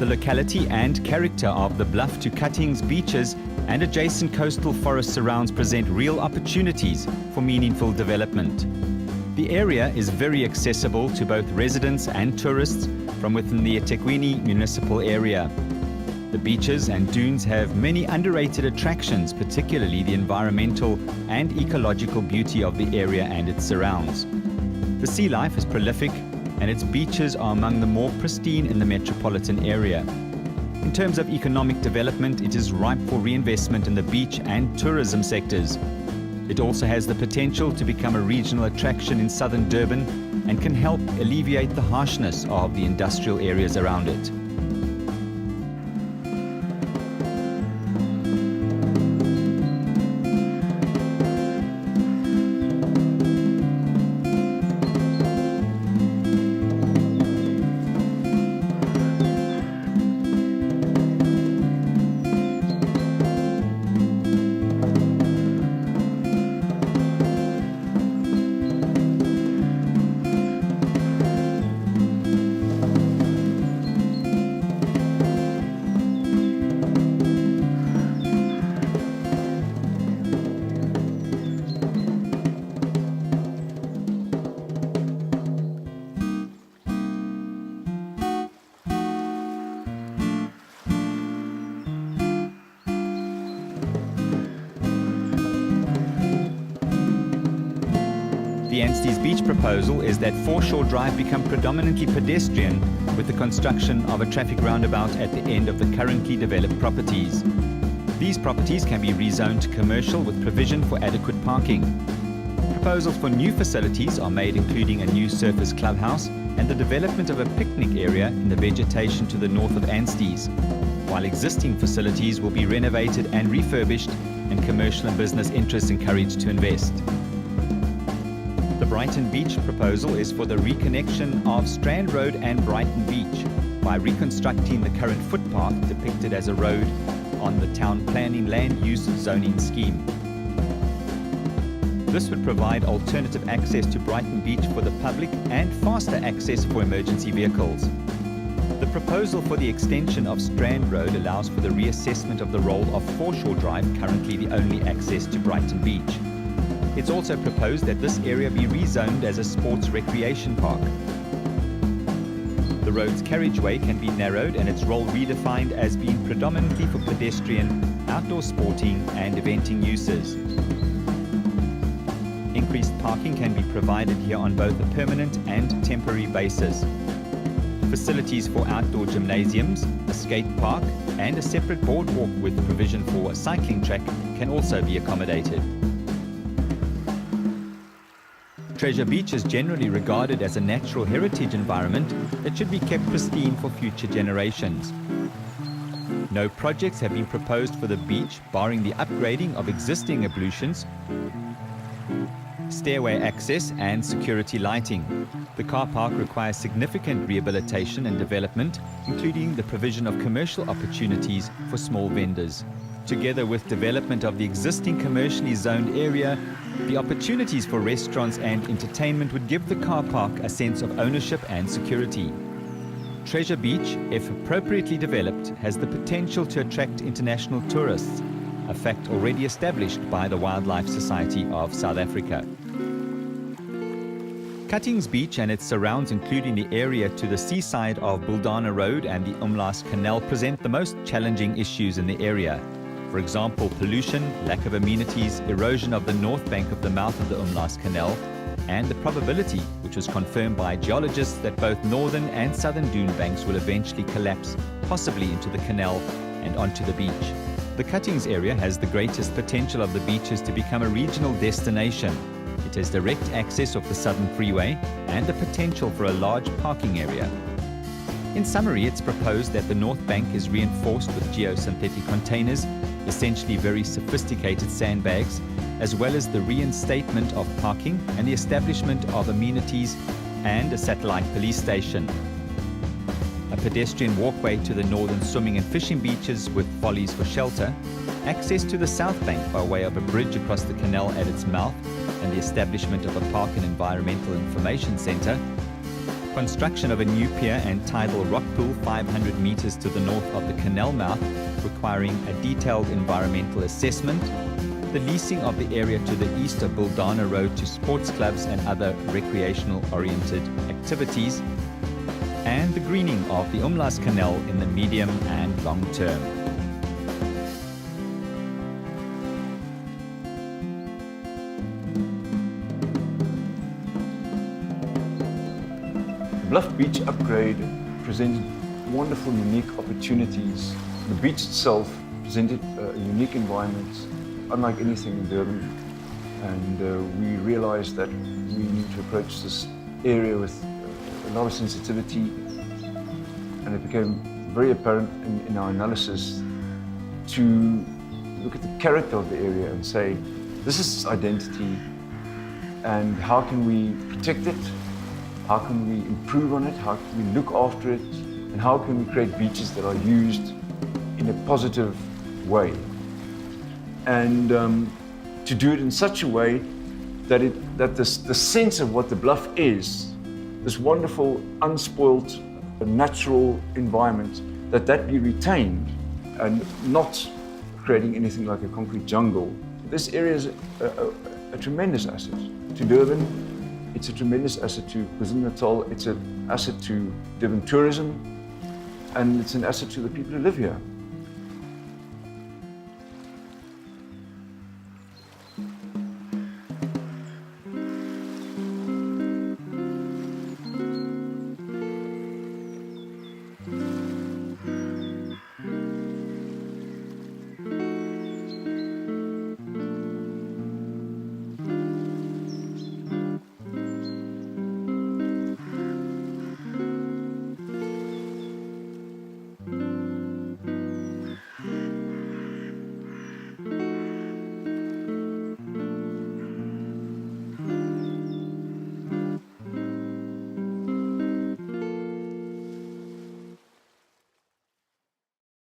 the locality and character of the Bluff to Cuttings beaches and adjacent coastal forest surrounds present real opportunities for meaningful development. The area is very accessible to both residents and tourists from within the eThekwini municipal area. The beaches and dunes have many underrated attractions, particularly the environmental and ecological beauty of the area and its surrounds. The sea life is prolific and its beaches are among the more pristine in the metropolitan area. In terms of economic development, it is ripe for reinvestment in the beach and tourism sectors. It also has the potential to become a regional attraction in southern Durban and can help alleviate the harshness of the industrial areas around it. The Ansteys Beach proposal is that Foreshore Drive become predominantly pedestrian with the construction of a traffic roundabout at the end of the currently developed properties. These properties can be rezoned to commercial with provision for adequate parking. Proposals for new facilities are made, including a new surface clubhouse and the development of a picnic area in the vegetation to the north of Ansteys, while existing facilities will be renovated and refurbished and commercial and business interests encouraged to invest. The Brighton Beach proposal is for the reconnection of Strand Road and Brighton Beach by reconstructing the current footpath depicted as a road on the town planning land use zoning scheme. This would provide alternative access to Brighton Beach for the public and faster access for emergency vehicles. The proposal for the extension of Strand Road allows for the reassessment of the role of Foreshore Drive, currently the only access to Brighton Beach. It's also proposed that this area be rezoned as a sports recreation park. The road's carriageway can be narrowed and its role redefined as being predominantly for pedestrian, outdoor sporting and eventing uses. Increased parking can be provided here on both a permanent and temporary basis. Facilities for outdoor gymnasiums, a skate park and a separate boardwalk with provision for a cycling track can also be accommodated. Treasure Beach is generally regarded as a natural heritage environment that should be kept pristine for future generations. No projects have been proposed for the beach, barring the upgrading of existing ablutions, stairway access and security lighting. The car park requires significant rehabilitation and development, including the provision of commercial opportunities for small vendors. Together with development of the existing commercially zoned area, the opportunities for restaurants and entertainment would give the car park a sense of ownership and security. Treasure Beach, if appropriately developed, has the potential to attract international tourists, a fact already established by the Wildlife Society of South Africa. Cuttings Beach and its surrounds, including the area to the seaside of Buldana Road and the Umlaas Canal, present the most challenging issues in the area. For example, pollution, lack of amenities, erosion of the north bank of the mouth of the Umlaas Canal, and the probability, which was confirmed by geologists, that both northern and southern dune banks will eventually collapse, possibly into the canal and onto the beach. The Cuttings area has the greatest potential of the beaches to become a regional destination. It has direct access off the Southern Freeway and the potential for a large parking area. In summary, it's proposed that the north bank is reinforced with geosynthetic containers, essentially very sophisticated sandbags, as well as the reinstatement of parking and the establishment of amenities and a satellite police station. A pedestrian walkway to the northern swimming and fishing beaches with follies for shelter, access to the south bank by way of a bridge across the canal at its mouth, and the establishment of a park and environmental information centre, Construction of a new pier and tidal rock pool 500 meters to the north of the canal mouth, requiring a detailed environmental assessment. The leasing of the area to the east of Buldana Road to sports clubs and other recreational-oriented activities. And the greening of the Umlaas Canal in the medium and long term. The Bluff Beach upgrade presented wonderful, unique opportunities. The beach itself presented a unique environment, unlike anything in Durban. And we realized that we need to approach this area with a lot of sensitivity. And it became very apparent in our analysis to look at the character of the area and say, this is its identity, and how can we protect it? How can we improve on it? How can we look after it? And how can we create beaches that are used in a positive way? And to do it in such a way that the sense of what the Bluff is, this wonderful, unspoilt, natural environment, that be retained and not creating anything like a concrete jungle. This area is a tremendous asset to Durban. It's a tremendous asset to KwaZulu-Natal. It's an asset to Durban tourism, and it's an asset to the people who live here.